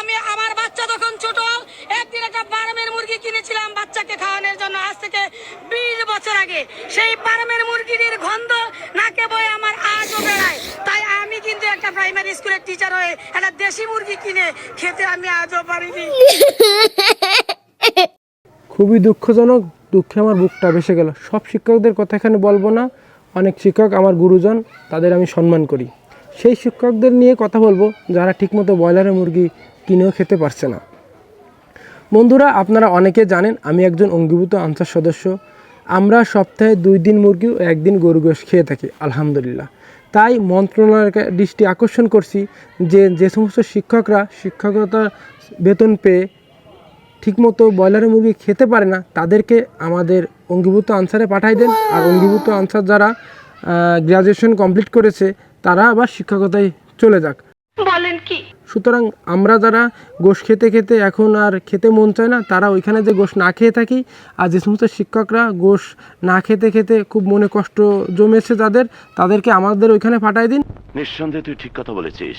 আমি আমার বাচ্চা তখন ছোট, একদিন একটা ফার্মের মুরগি কিনেছিলাম বাচ্চাকে খাওয়ানোর জন্য, আজ থেকে 20 বছর আগে। সেই ফার্মের মুরগির গন্ধ নাকে বয়ে আমার আজও বেড়ায়। তাই আমি কিন্তু একটা প্রাইমারি স্কুলের টিচার হয়ে একটা দেশি মুরগি কিনে খেতে আমি আজও পারিনি। খুবই দুঃখজনক, দুঃখে আমার বুকটা ভেসে গেল। সব শিক্ষকদের কথা এখানে বলবো না, অনেক শিক্ষক আমার গুরুজন, তাদের আমি সম্মান করি। সেই শিক্ষকদের নিয়ে কথা বলবো যারা ঠিকমতো ব্রয়লারের মুরগি কিনেও খেতে পারছে না। বন্ধুরা, আপনারা অনেকে জানেন আমি একজন অঙ্গীভূত আনসার সদস্য। আমরা সপ্তাহে 2 দিন মুরগি ও 1 দিন গরু গোশত খেয়ে থাকি আলহামদুলিল্লাহ। তাই মন্ত্রণালয়ের দৃষ্টি আকর্ষণ করছি যে সমস্ত শিক্ষকরা শিক্ষকতা বেতন পেয়ে ঠিকমতো ব্রয়লারের মুরগি খেতে পারে না, তাদেরকে আমাদের অঙ্গীভূত আনসারে পাঠাই দেন। আর অঙ্গীভূত আনসার যারা গ্র্যাজুয়েশন কমপ্লিট করেছে তারা আবার শিক্ষকতায় চলে যাক। বলেন কি? সুতরাং আমরা যারা গোশ খেতে খেতে এখন আর খেতে মন চায় না, তারা ওইখানে যে গোশ না খেয়ে থাকি, আর যে সমস্ত শিক্ষকরা গোশ না খেতে খেতে খুব মনে কষ্ট জমেছে যাদের, তাদেরকে আমাদের ওইখানে পাঠাই দিন। নিঃসন্দেহে তুই ঠিক কথা বলেছিস।